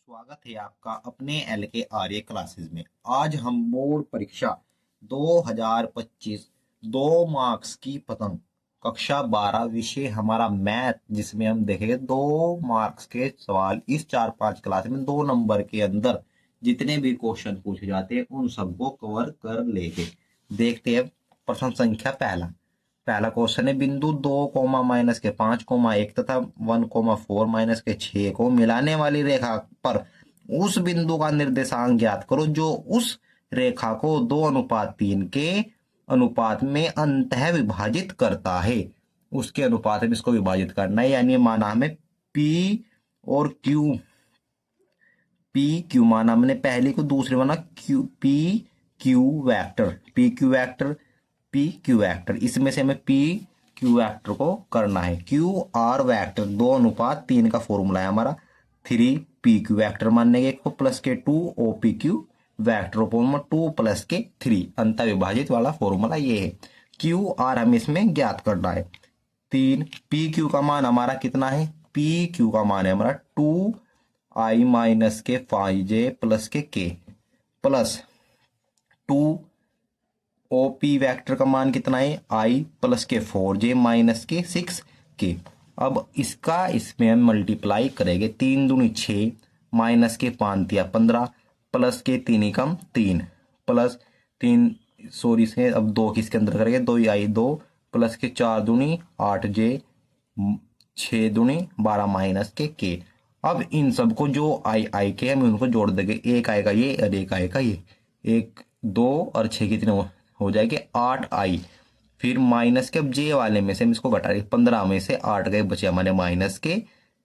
स्वागत है आपका अपने एल के आर्य क्लासेस में। आज हम बोर्ड परीक्षा 2025 2 मार्क्स की पतंग कक्षा 12 विषय हमारा मैथ, जिसमें हम देखेंगे 2 मार्क्स के सवाल। इस 4-5 क्लास में 2 नंबर के अंदर जितने भी क्वेश्चन पूछे जाते हैं उन सबको कवर कर लेंगे। देखते हैं प्रश्न संख्या पहला। पहला क्वेश्चन है, बिंदु 2, -5, 1 तथा 1, 4 - 6 को मिलाने वाली रेखा पर उस बिंदु का निर्देशांक ज्ञात करो जो उस रेखा को 2:3 के अनुपात में अंतः विभाजित करता है। उसके अनुपात में इसको विभाजित करना है, यानी माना हमें P और Q माना हमने पहले को, दूसरे माना पी क्यू वेक्टर। इसमें से हमें पी क्यू वेक्टर को करना है। क्यू आर वेक्टर 2:3 का फॉर्मूला है हमारा 3 पी क्यू वेक्टर मानने के को plus k 2 O P Q vector formula 2 plus k 3 अंत विभाजित वाला फॉर्मूला ये है। क्यू आर हमें इसमें ज्ञात करना है 3। पी क्यू का मान हमारा कितना है? पी क्यू का मान है हमारा 2i-5j प्लस के प्लस 2 ओपी वेक्टर का मान कितना है? i प्लस के 4j माइनस के 6k। अब इसका इसमें हम मल्टीप्लाई करेंगे। 3 दूनी 6 माइनस के 5 या 15 प्लस के 3 कम 3 प्लस 3 सॉरी से अब 2 किसके अंदर करेंगे? 2i 2 प्लस के 4 दूनी 8j 6 दूनी 12 माइनस के k। अब इन सबको जो आई के हम उनको जोड़ देंगे। एक आएगा ये और एक आएगा ये। 1 2 और 6 कितने हो जाएंगे? 8i। फिर माइनस के अब जे वाले में से हम इसको घटा रहे 15 में से 8 गए, बचे हमारे माइनस के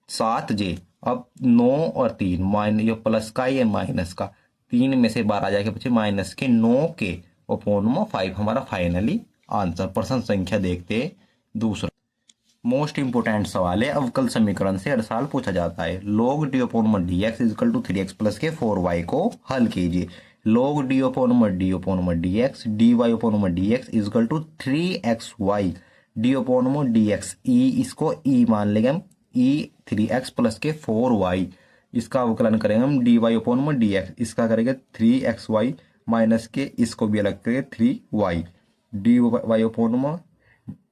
7j। अब 9 और 3 माइनस, ये प्लस का ये माइनस का 3 में से 12 जाके बचे माइनस के 9k अपॉन 5 हमारा फाइनली आंसर। प्रश्न संख्या देखते हैं दूसरा। मोस्ट इंपोर्टेंट सवाल है, अवकल समीकरण से हर साल पूछा जाता है। log d upon d x equal to 3x plus के 4y को हल कीजिए। log d upon d x dy upon d x equal to 3xy d upon d x e, इसको ई मान लेंगे हम, ई 3x प्लस के 4y। इसका अवकलन करेंगे हम dy अपॉन डी एक्स, इसका करेंगे 3xy माइनस के, इसको भी अलग करेंगे 3y dy अपॉन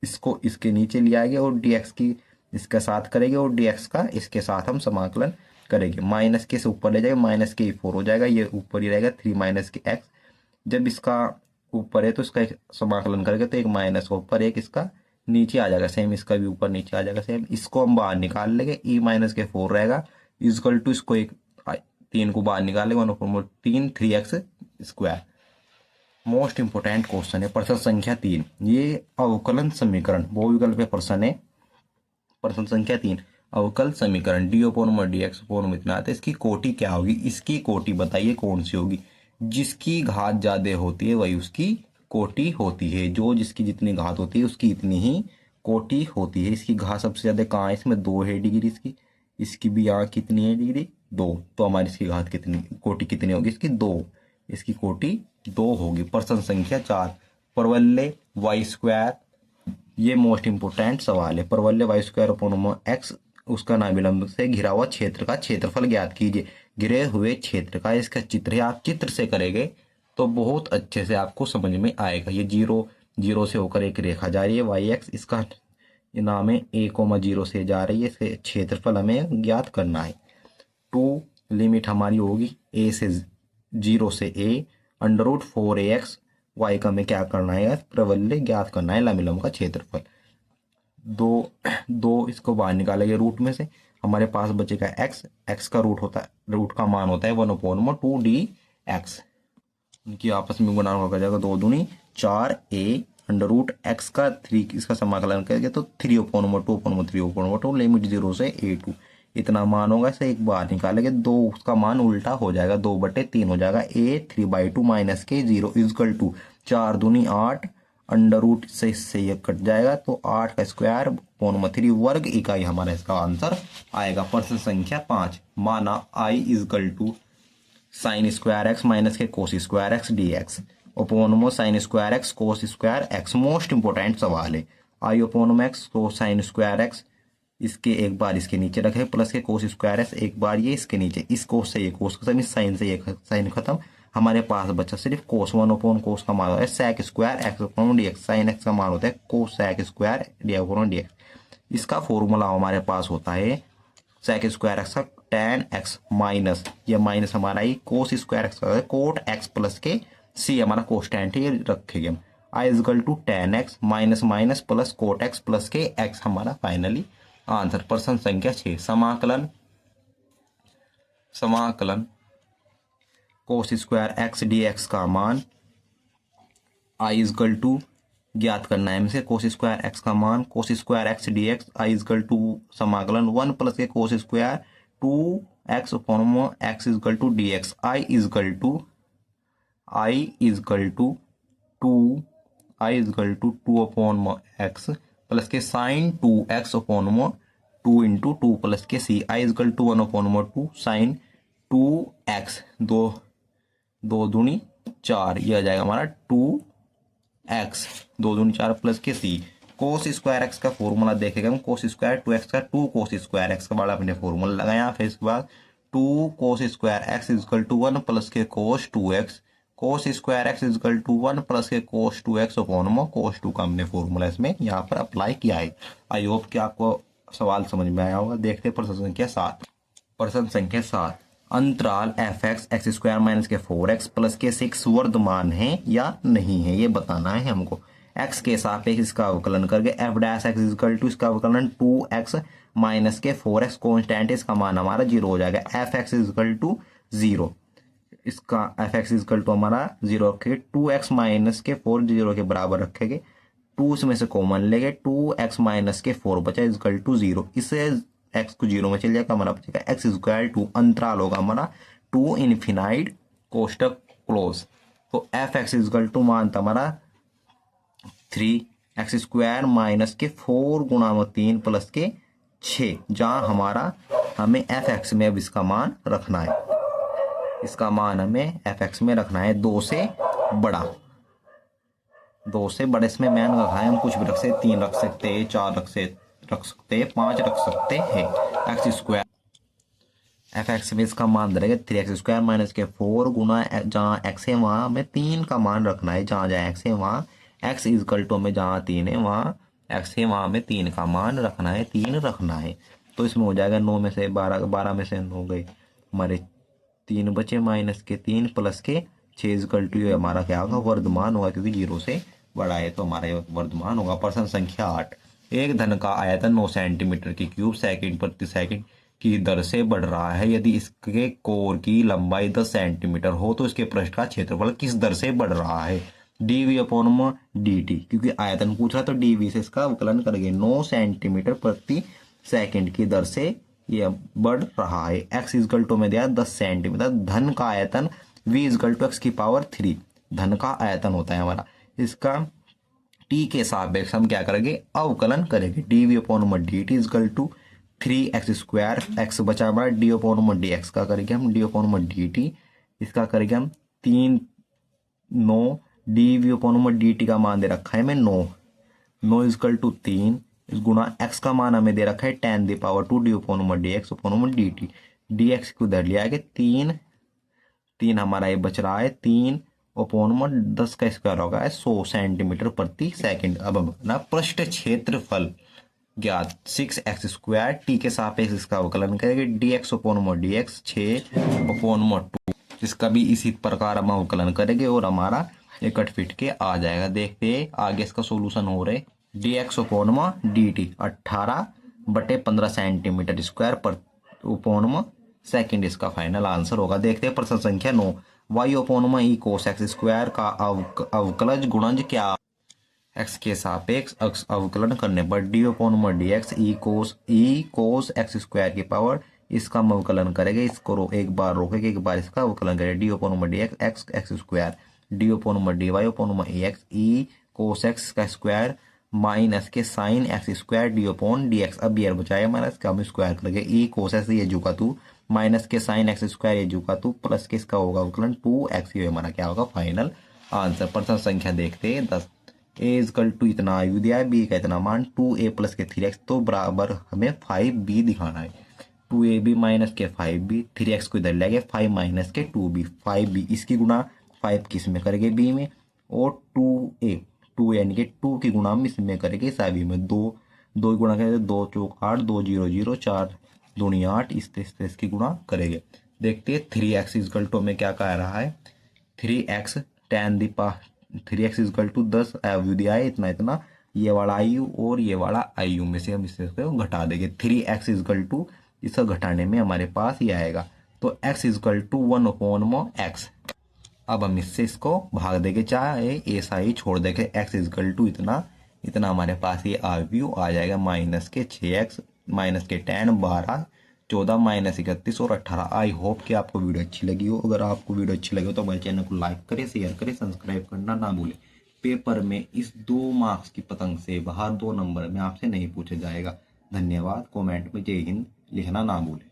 इसको इसके नीचे ले आएंगे और dx की इसके साथ करेंगे और dx का इसके साथ हम समाकलन करेंगे। माइनस के से ऊपर ले जाएगा, माइनस के 4 हो जाएगा, ये ऊपर ही रहेगा 3 माइनस के x। जब इसका ऊपर है तो इसका एक समाकलन करेंगे तो एक माइनस ऊपर एक इसका नीचे आ जाएगा, सेम इसका भी ऊपर नीचे आ जाएगा सेम। इसको हम बाहर निकाल लेंगे, ई माइनस के 4 रहेगा इजकल टू इसको एक 3 को बाहर निकाल लेंगे 1/3 3x square. Most important question है प्रश्न संख्या 3। ये अवकलन समीकरण बहुविकल्प प्रश्न है। प्रश्न संख्या 3, अवकल समीकरण D upon d x upon इतना आता है, इसकी कोटि क्या होगी? इसकी कोटि बताइए कौन सी होगी? जिसकी घात ज्यादा होती है वही उसकी कोटि होती है। जो जिसकी जितनी घात होती है उसकी इतनी ही कोटि होती है। इसकी घात सबसे ज्यादा कहाँ है? इसमें 2 है डिग्री इसकी भी यहाँ कितनी है डिग्री? 2। तो हमारी इसकी घात कितनी, कोटि कितनी होगी इसकी? 2। इसकी कोटि 2 होगी। प्रश्न संख्या 4, परवलय वाई स्क्वायर, ये मोस्ट इंपोर्टेंट सवाल है। परवलय वाई स्क्वायर अपॉन एक्स, उसका नाभिलंब से घिरा हुआ क्षेत्र का क्षेत्रफल ज्ञात कीजिए। घिरे हुए क्षेत्र का इसका चित्र है, आप चित्र से करेंगे तो बहुत अच्छे से आपको समझ में आएगा। ये 0 से होकर एक रेखा जा रही है वाई एक्स, इसका नाम है a,0 से जा रही है, इसके क्षेत्रफल हमें ज्ञात करना है। 2 लिमिट हमारी होगी a से 0 से a √4ax, y का हमें क्या करना है? प्रवलय ज्ञात करना है, लंब का क्षेत्रफल। 2 इसको बाहर निकालेंगे रूट में से, हमारे पास बचेगा x का रूट का मान होता है 1/2dx। उनकी आपस में गुणा होकर जाएगा 2 दूनी 4a √x का 3, इसका समाकलन करेंगे तो 3/2 लिमिट 0 से a2 इतना मान होगा। इसे एक बार निकालेंगे 2, उसका मान उल्टा हो जाएगा 2/3 हो जाएगा। a 3/2 माइनस के 0 इजकल टू 4 दूनी 8 √ से इससे ये कट जाएगा तो 8 का स्क्वायर अपॉन 3 वर्ग इकाई हमारा इसका आंसर आएगा। प्रश्न संख्या 5, माना i equal to sine square x minus के cos square x d x upon sine square x cos square x. Most important सवाल है। i अपॉन एक्स तो साइन स्क्वायर एक्स इसके एक बार इसके नीचे रखे प्लस के कोस स्क्वायर एक्स, एक बार ये इसके नीचे, इस कोस से ये कोस खत्म, इस साइन से ये साइन खत्म, हमारे पास बचा सिर्फ कोस 1 कोस का मान होता है sec square x upon d x, sine x का मान होता है cosec square d upon d x. इसका फॉर्मूला हमारे पास होता है सेक स्क्वायर एक्स का टेन एक्स माइनस, ये माइनस हमारा ही कोस स्क्वायर एक्स का कोट एक्स प्लस के सी हमारा कोस्टेंट है, ये रखेंगे हम I equal to tan x minus minus plus cot x plus के एक्स हमारा फाइनली आंसर। प्रश्न संख्या 6, समाकलन समाकलन कोस स्क्वायर एक्स डी एक्स का मान आई इजकल टू ज्ञात करना है हमसे कोस स्क्वायर एक्स का मान, cos square x d x I equal to समाकलन 1 प्लस के cos square 2x upon x equal to d x, I equal to 2 upon x plus के sine 2x upon 2 into 2 plus के C, I equal to 1 upon 2 sine 2x, दो दूनी 4, ये आ जाएगा हमारा 2x, 2 दूनी 4 प्लस के सी। कोस स्क्वायर एक्स का फॉर्मूला देखेगा हम, कोस स्क्वायर 2x का 2 कोस स्क्वायर एक्स का बड़ा अपने फॉर्मूला लगाया, फिर इसके बाद 2 cos square x equal to 1 plus के cos 2x, cos square x equal to 1 plus के कोस 2x अपॉन कोस 2 का हमने फॉर्मूला इसमें यहाँ पर अप्लाई किया है। आई होप कि आपको सवाल समझ में आया होगा। देखते हैं प्रश्न संख्या 7। प्रश्न संख्या 7, अंतराल F x x square minus के 4x प्लस के 6 वर्धमान है या नहीं है, ये बताना है हमको। x के सापेक्ष इसका अवकलन करके f dash x equal to इसका अवकलन 2x माइनस के 4x कॉन्स्टेंट, इसका मान हमारा 0 हो जाएगा। एफ एक्स इजकल टू 0, इसका एफ एक्स इजकल टू हमारा 0 रखेंगे, 2x माइनस के 4 0 के बराबर रखेंगे, 2 इसमें से कॉमन लेंगे, 2x माइनस के 4 बचा इजकल टू 0, इससे x को 0 में चल जाएगा, हमारा बचेगा एक्स स्क्वायर टू, अंतराल होगा हमारा 2 इनफिनाइट कोष्टक क्लोज। तो एफ एक्स इजकल टू मान था हमारा 3x स्क्वायर माइनस के 4 गुणा 3 प्लस के 6, जहां हमारा हमें एफ एक्स में अब इसका मान रखना है, इसका मान हमें एफ एक्स में रखना है 2 से बड़ा, 2 से बड़े इसमें मैन रखा है, हम कुछ भी रख सकते, 3 रख सकते हैं, 4 रख सकते हैं, 5 रख सकते हैं। एक्स स्क्वायर एफ एक्स में इसका मान रहेगा 3x स्क्वायर माइनस के 4 गुना जहाँ x है वहाँ हमें 3 का मान रखना है, जहाँ जहाँ x है वहाँ x इजकल टू में जहाँ 3 है वहाँ x है वहाँ हमें 3 का मान रखना है, 3 रखना है। तो इसमें हो जाएगा 9 में से 12, 12 में से 9 गए हमारे 3 बचे माइनस के 3 प्लस के 6 इजकल टू, हमारा क्या होगा वर्धमान होगा, क्योंकि 0 से बड़ा है तो हमारा वर्धमान होगा। प्रश्न संख्या 8, एक धन का आयतन 9 सेंटीमीटर की क्यूब सेकंड प्रति सेकंड की दर से बढ़ रहा है, यदि इसके कोर की लंबाई 10 सेंटीमीटर हो तो इसके पृष्ठ का क्षेत्रफल किस दर से बढ़ रहा है। dv अपॉन dt, क्योंकि आयतन पूछ रहा तो dv से इसका अवकलन करेंगे, 9 सेंटीमीटर प्रति सेकंड की दर से ये बढ़ रहा है। x इजकल टू में दिया 10 सेंटीमीटर, धन का आयतन v इजकल टू x की पावर 3 धन का आयतन होता है हमारा, इसका t के सापेक्ष हम क्या करेंगे अवकलन करेंगे, dv upon dt equal to 3x square, x बचा हमारा डी अपॉन डी एक्स का करेंगे हम डी अपॉन डी टी, इसका करेंगे हम 3 9 डी अपॉन डी टी का मान दे रखा है हमें 9 इजकल टू 3 इस गुणा x का मान हमें दे रखा है 10 the power 2 D upon d x upon D T, D x को उधर लिया है 3 हमारा ये बच रहा है 3 अपॉन 10 का स्क्वायर होगा 100 सेंटीमीटर प्रति सेकंड। अब हम अपना पृष्ठ क्षेत्रफल ज्ञात 6x स्क्वायर टी के सापेक्ष इसका अवकलन करेंगे, D x upon d x 6 upon 2, इसका भी इसी प्रकार हम अवकलन करेंगे और हमारा इकट फिट के आ जाएगा। देखते हैं आगे इसका सोल्यूशन हो रहे, D x upon D T 18/15 centimetre square पर अपॉन सेकंड इसका फाइनल आंसर होगा। देखते हैं प्रश्न संख्या 9, वाई अपॉन ई कोस एक्स स्क्वायर का अवकलज गुणज क्या, x के सापेक्ष अवकलन करने पर D upon d x e cos x square की पावर, इसका हम अवकलन करेंगे, इसको एक बार रोकेंगे, एक बार इसका अवकलन करेंगे, d upon d x x square, d upon d y upon e x e cos x का स्क्वायर माइनस के sine x square d upon d x. अब ये बचाया हमारा, इसका हम स्क्वायर करेंगे, ई कोस एक्स ये जुका तू माइनस के साइन एक्स स्क्वायर ये जुका तू प्लस के इसका होगा अवकलन 2x, ये हमारा क्या होगा फाइनल आंसर। प्रश्न संख्या देखते हैं 10, ए इजकल टू इतना आयु दिया है, बी का इतना मान 2a प्लस के 3x, तो बराबर हमें 5b दिखाना है। 2ab माइनस के 5b, 3x को इधर ले गए, 5 माइनस के 2b, 5b इसकी गुणा 5 किस में करेंगे b में, और 2 यानी कि 2 की गुणा हम इसमें करेंगे साबी में, दो दो की गुणा करेंगे, 2 चौक 8, 2 0 0, 4 दूनी 8, इस तरह से इसकी गुणा करेंगे। देखते हैं 3x इजकल टू हमें क्या कह रहा है, 3x टेन दी पा 3x इजकल टू 10 आयु दिया है इतना इतना, ये वाला आयु और ये वाला आयु में से हम इसको घटा देंगे। 3x इजकल टू इसका घटाने में हमारे पास ये आएगा, तो x इजकल टू 1/x। अब हम इससे इसको भाग देंगे, चाहे ऐसा ही छोड़ देंगे, x इजकल टू इतना इतना हमारे पास ये आयु आ जाएगा, माइनस के 6x माइनस के 10 12 14 माइनस 31 और 18। आई होप कि आपको वीडियो अच्छी लगी हो। अगर आपको वीडियो अच्छी लगी हो तो हमारे चैनल को लाइक करें, शेयर करें, सब्सक्राइब करना ना भूलें। पेपर में इस 2 मार्क्स की पतंग से बाहर 2 नंबर में आपसे नहीं पूछा जाएगा। धन्यवाद। कमेंट में जय हिंद लिखना ना भूलें।